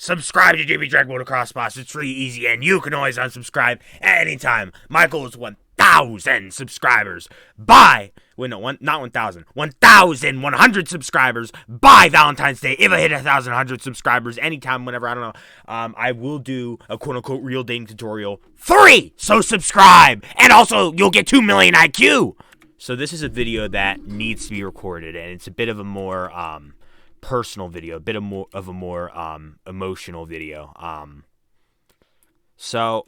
Subscribe to JB Dragmotoxboss. It's really easy, and you can always unsubscribe at any time. My goal is 1,000 subscribers by not 1,000, 1,100 subscribers by Valentine's Day. If I hit 1,100 subscribers anytime, whenever, I don't know, I will do a quote-unquote real dating tutorial free. So subscribe, and also you'll get 2 million IQ. So this is a video that needs to be recorded, and it's a bit of a more personal video, a bit of a more emotional video. So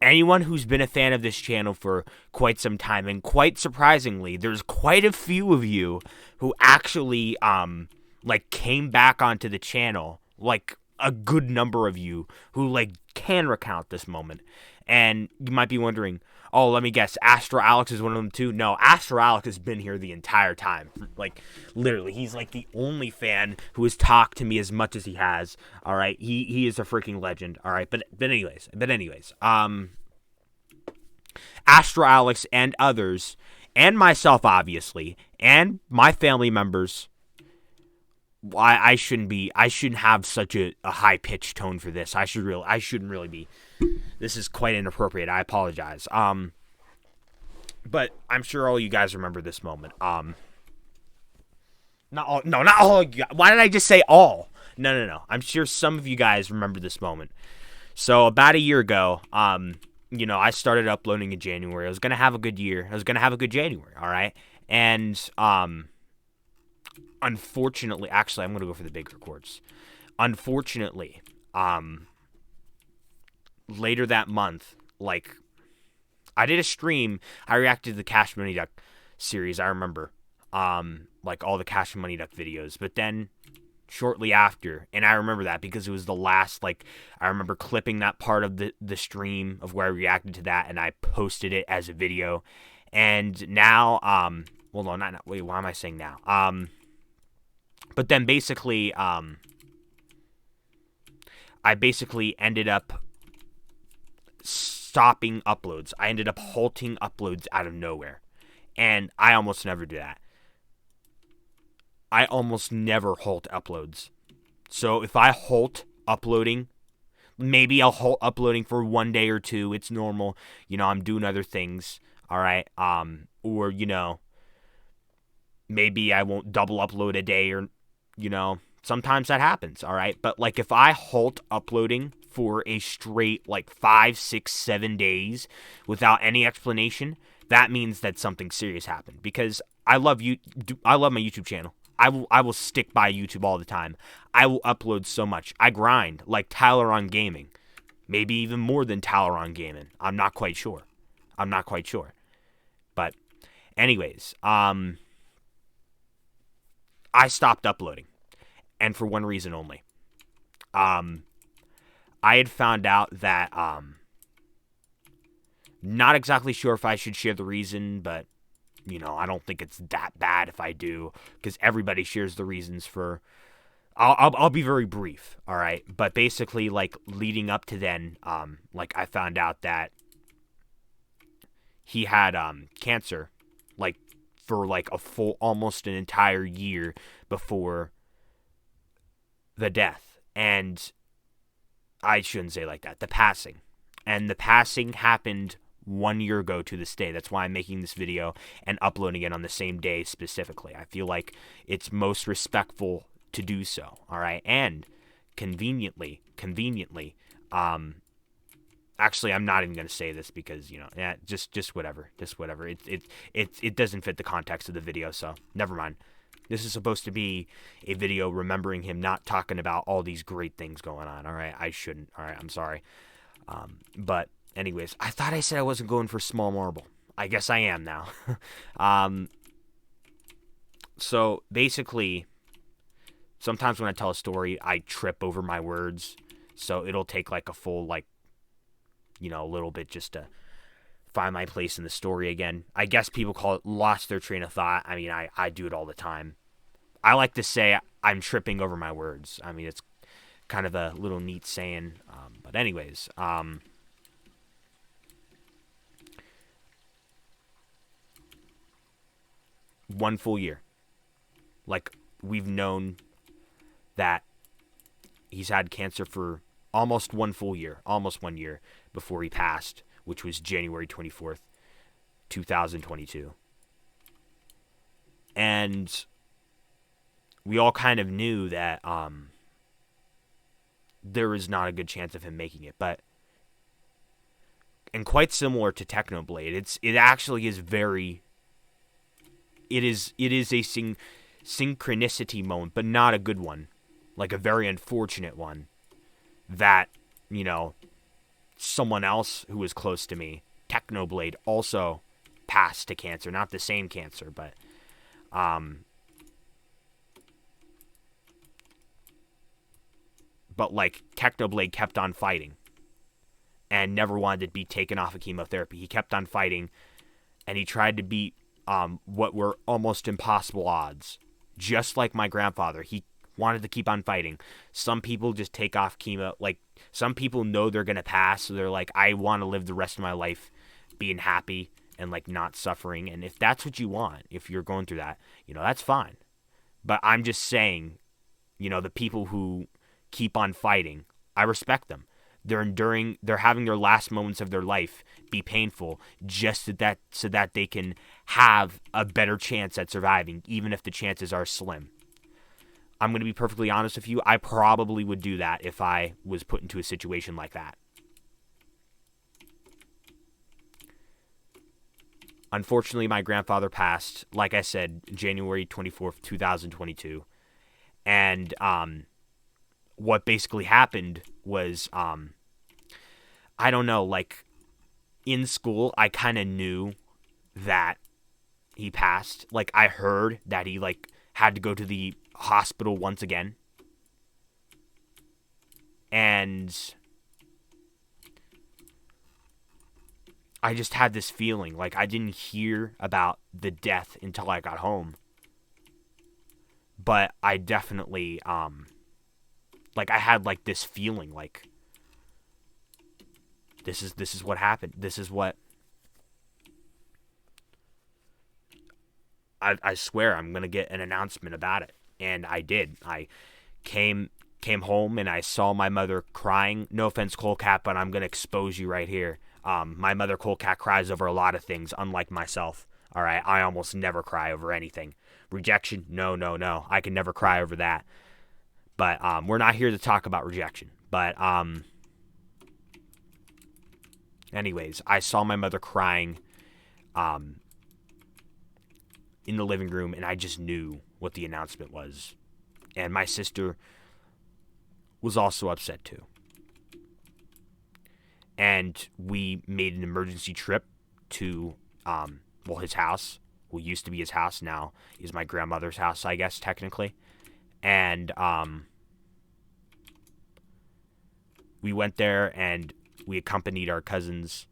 anyone who's been a fan of this channel for quite some time, and quite surprisingly, there's quite a few of you who actually came back onto the channel, like a good number of you who can recount this moment. And you might be wondering, oh, let me guess, Astro Alex is one of them too? No, Astro Alex has been here the entire time. Literally, he's the only fan who has talked to me as much as he has. All right, he is a freaking legend. All right, but anyways, Astro Alex and others, and myself obviously, and my family members. I shouldn't have such a high pitched tone for this. I shouldn't really be. This is quite inappropriate. I apologize. But I'm sure all you guys remember this moment. Not all of you. Why did I just say all? No. I'm sure some of you guys remember this moment. So about a year ago, I started uploading in January. I was gonna have a good year. I was gonna have a good January. All right, and unfortunately, actually, I'm going to go for the big records. Unfortunately, later that month, I did a stream. I reacted to the Cash Money Duck series. I remember, all the Cash Money Duck videos. But then, shortly after, and I remember that because it was the last. I remember clipping that part of the stream of where I reacted to that, and I posted it as a video. And now, well, no, not wait. Why am I saying now? But then basically, I basically ended up stopping uploads. I ended up halting uploads out of nowhere. And I almost never do that. I almost never halt uploads. So if I halt uploading, maybe I'll halt uploading for 1 day or two. It's normal. I'm doing other things. All right. Or, maybe I won't double upload a day, or sometimes that happens, all right? But if I halt uploading for a straight 5, 6, 7 days without any explanation, that means that something serious happened. Because I love my YouTube channel. I will stick by YouTube all the time. I will upload so much. I grind like Tyler on Gaming, maybe even more than Tyler on Gaming. I'm not quite sure. But anyways, I stopped uploading, and for one reason only. I had found out that, not exactly sure if I should share the reason, but, I don't think it's that bad if I do, because everybody shares the reasons for, I'll be very brief, all right? But basically, leading up to then, I found out that he had, cancer, for a full, almost an entire year before the death. And I shouldn't say like that. The passing. And the passing happened 1 year ago to this day. That's why I'm making this video and uploading it on the same day specifically. I feel like it's most respectful to do so. All right. And conveniently, actually, I'm not even going to say this because, just whatever. It doesn't fit the context of the video, so never mind. This is supposed to be a video remembering him, not talking about all these great things going on, all right? I shouldn't, all right? I'm sorry. But anyways, I thought I said I wasn't going for small marble. I guess I am now. So basically, sometimes when I tell a story, I trip over my words, so it'll take a full, a little bit just to find my place in the story again. I guess people call it lost their train of thought. I mean, I do it all the time. I like to say I'm tripping over my words. I mean, it's kind of a little neat saying. But anyways, 1 full year. We've known that he's had cancer for almost 1 year before he passed, which was January 24th, 2022. And we all kind of knew that there was not a good chance of him making it, and quite similar to Technoblade, it actually is very, it is a synchronicity moment, but not a good one, like a very unfortunate one, that, someone else who was close to me, Technoblade, also passed to cancer, not the same cancer, but like Technoblade kept on fighting and never wanted to be taken off of chemotherapy. He kept on fighting, and he tried to beat what were almost impossible odds. Just like my grandfather, he wanted to keep on fighting. Some people just take off chemo. Like, some people know they're going to pass, so they're like, I want to live the rest of my life being happy and, like, not suffering. And if that's what you want, if you're going through that, that's fine. But I'm just saying, the people who keep on fighting, I respect them. They're having their last moments of their life be painful just so that they can have a better chance at surviving, even if the chances are slim. I'm going to be perfectly honest with you. I probably would do that if I was put into a situation like that. Unfortunately, my grandfather passed, like I said, January 24th, 2022. And what basically happened was, I don't know, like, in school, I kind of knew that he passed. Like, I heard that he, like, had to go to the hospital once again. And I just had this feeling, like, I didn't hear about the death until I got home. But I definitely, like, I had, like, this feeling, like, this is what happened. This is what, I swear I'm going to get an announcement about it. And I did. I came home and I saw my mother crying. No offense, Colecat, but I'm going to expose you right here. My mother, Colecat, cries over a lot of things, unlike myself. All right, I almost never cry over anything. Rejection? No. I can never cry over that. But we're not here to talk about rejection. But anyways, I saw my mother crying in the living room, and I just knew what the announcement was. And my sister was also upset too. And we made an emergency trip to his house. Well, used to be his house, now is my grandmother's house, I guess, technically. And we went there and we accompanied our cousins.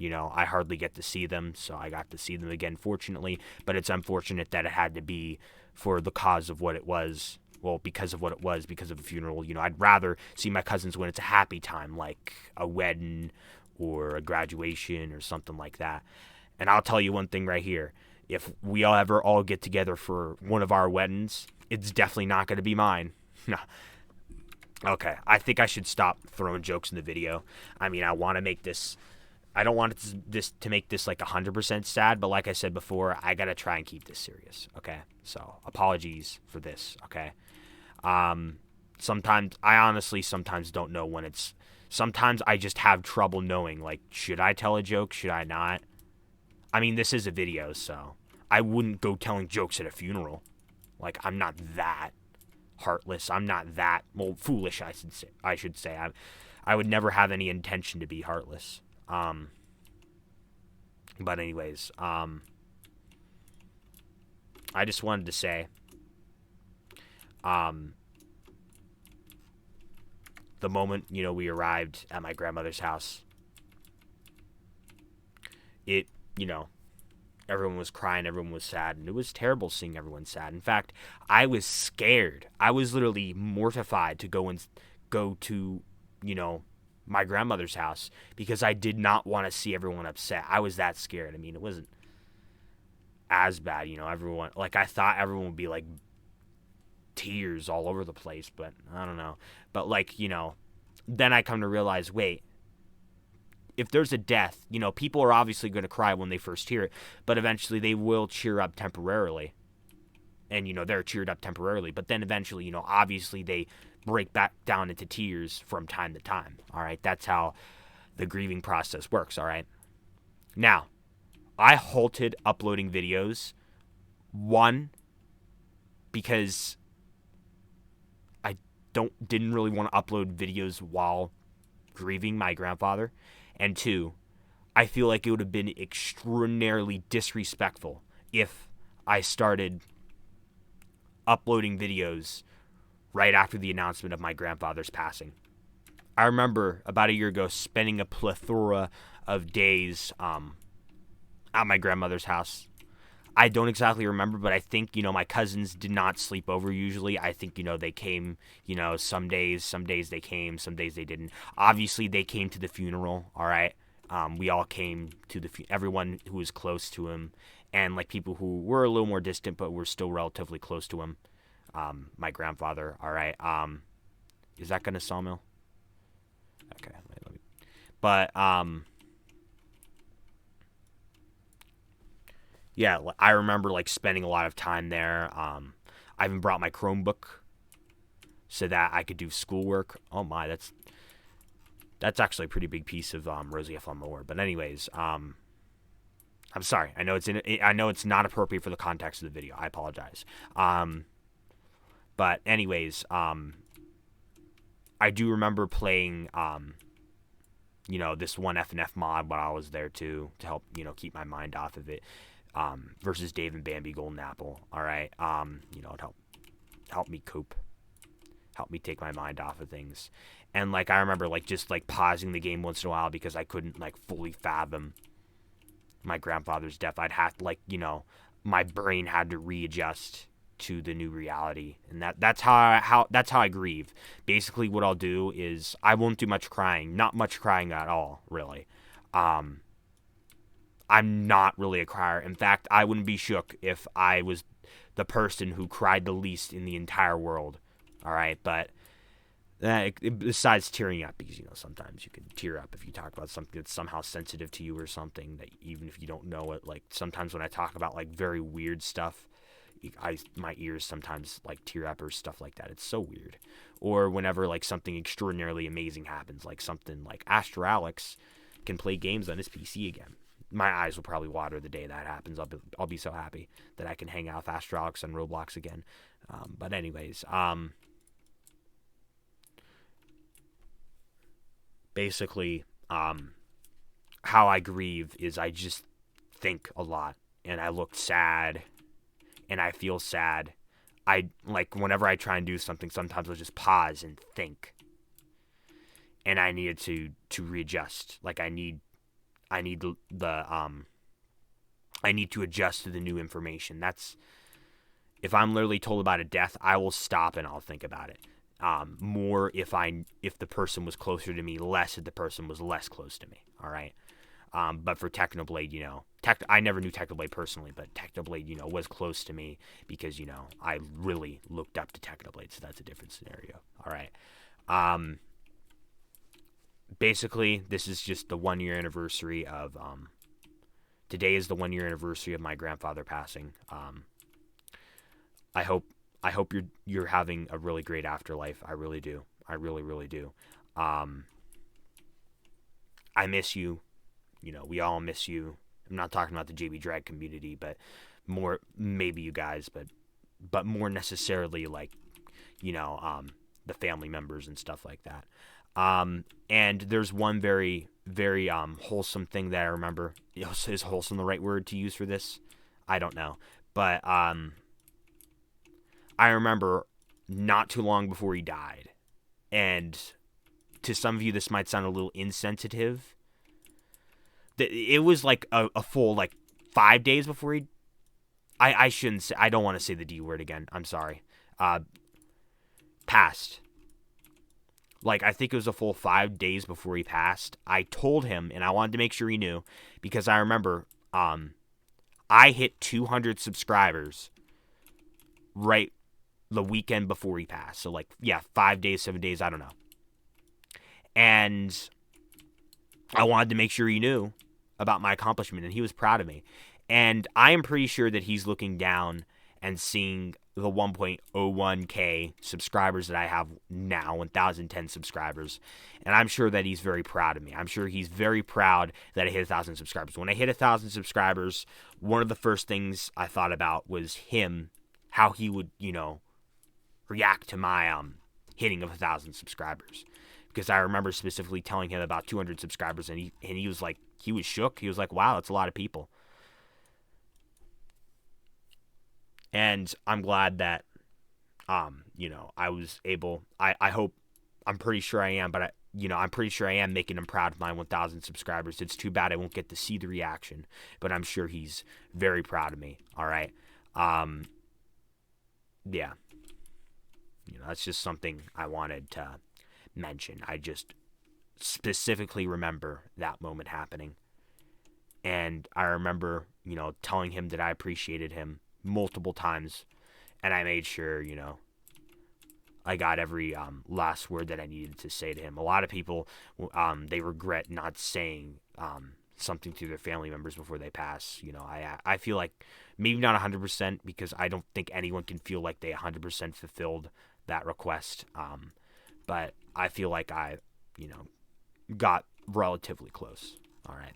I hardly get to see them, so I got to see them again, fortunately. But it's unfortunate that it had to be for the cause of what it was. Well, because of what it was, because of a funeral. I'd rather see my cousins when it's a happy time, like a wedding or a graduation or something like that. And I'll tell you one thing right here. If we all get together for one of our weddings, it's definitely not going to be mine. No. Okay, I think I should stop throwing jokes in the video. I mean, I want to make this... I don't want this to make this like 100% sad, but like I said before, I got to try and keep this serious, okay? So, apologies for this, okay? Sometimes don't know when it's... Sometimes I just have trouble knowing, like, should I tell a joke? Should I not? I mean, this is a video, so I wouldn't go telling jokes at a funeral. Like, I'm not that heartless. I'm not that, foolish, I should say. I would never have any intention to be heartless. But anyways, I just wanted to say, the moment, we arrived at my grandmother's house, everyone was crying, everyone was sad, and it was terrible seeing everyone sad. In fact, I was scared. I was literally mortified to go to, my grandmother's house because I did not want to see everyone upset. I was that scared. I mean, it wasn't as bad, everyone, like, I thought everyone would be, like, tears all over the place, but I don't know. But, like, then I come to realize, wait, if there's a death, people are obviously going to cry when they first hear it, but eventually they will cheer up temporarily. And, they're cheered up temporarily. But then eventually, obviously they break back down into tears from time to time. All right? That's how the grieving process works. All right? Now, I halted uploading videos. One, because I didn't really want to upload videos while grieving my grandfather. And two, I feel like it would have been extraordinarily disrespectful if I started uploading videos right after the announcement of my grandfather's passing. I remember about a year ago spending a plethora of days at my grandmother's house. I don't exactly remember, but I think, my cousins did not sleep over usually. I think, they came, some days they came, some days they didn't. Obviously, they came to the funeral, all right? We all came to everyone who was close to him, and, like, people who were a little more distant but were still relatively close to him. My grandfather, all right? Is that gonna sawmill? Okay, let me. But, yeah, I remember, like, spending a lot of time there. I even brought my Chromebook so that I could do schoolwork. Oh my, that's actually a pretty big piece of Rosie F. Lamour. But anyways, I'm sorry. I know it's not appropriate for the context of the video. I apologize. But anyways, I do remember playing this one F&F mod while I was there too, to help keep my mind off of it. Versus Dave and Bambi Golden Apple. All right. It help me cope, help me take my mind off of things. And, like, I remember, like, just, like, pausing the game once in a while because I couldn't, like, fully fathom my grandfather's death. I'd have to, like, my brain had to readjust to the new reality, and that's how I grieve. Basically, what I'll do is I won't do much crying, not much crying at all, really. I'm not really a crier. In fact, I wouldn't be shook if I was the person who cried the least in the entire world. All right, but besides tearing up, because sometimes you can tear up if you talk about something that's somehow sensitive to you or something that even if you don't know it. Like, sometimes when I talk about, like, very weird stuff, my ears sometimes, like, tear up or stuff like that. It's so weird. Or whenever, like, something extraordinarily amazing happens, like something like Astro Alex can play games on his PC again. My eyes will probably water the day that happens. I'll be so happy that I can hang out with Astro Alex on Roblox again. But anyways, basically, how I grieve is I just think a lot, and I look sad, and I feel sad. Whenever I try and do something, sometimes I'll just pause and think, and I needed to readjust. Like, I need to adjust to the new information. That's, if I'm literally told about a death, I will stop and I'll think about it. More if the person was closer to me, less if the person was less close to me. All right. But for Technoblade, I never knew Technoblade personally, but Technoblade, was close to me because, I really looked up to Technoblade. So that's a different scenario. All right. Basically, this is just the 1 year anniversary of, today is the 1 year anniversary of my grandfather passing. I hope you're having a really great afterlife. I really do. I really, really do. I miss you. We all miss you. I'm not talking about the JB Drag community, but more, maybe you guys, but more necessarily, like, the family members and stuff like that. And there's one very, very, wholesome thing that I remember. Is wholesome the right word to use for this? I don't know. But, I remember not too long before he died, and to some of you this might sound a little insensitive. It was like a full, like, 5 days before he... I shouldn't say... I don't want to say the D word again. I'm sorry. Passed. Like, I think it was a full 5 days before he passed. I told him, and I wanted to make sure he knew, because I remember I hit 200 subscribers right the weekend before he passed. So, like, yeah, 5 days, 7 days, I don't know. And I wanted to make sure he knew about my accomplishment, and he was proud of me. And I am pretty sure that he's looking down and seeing the 1.01k subscribers that I have now, 1,010 subscribers. And I'm sure that he's very proud of me. I'm sure he's very proud that I hit 1,000 subscribers. When I hit 1,000 subscribers, one of the first things I thought about was him, how he would, react to my hitting of 1,000 subscribers. Because I remember specifically telling him about 200 subscribers, and he was like, he was shook. He was like, wow, that's a lot of people. And I'm glad that, I was able, I hope, I'm pretty sure I am, but I'm pretty sure I am making him proud of my 1,000 subscribers. It's too bad I won't get to see the reaction, but I'm sure he's very proud of me. All right. Yeah. That's just something I wanted to mention. I just specifically remember that moment happening. And I remember, telling him that I appreciated him multiple times, and I made sure, I got every last word that I needed to say to him. A lot of people, they regret not saying something to their family members before they pass. I feel like maybe not 100%, because I don't think anyone can feel like they 100% fulfilled that request. But I feel like I, got relatively close. All right.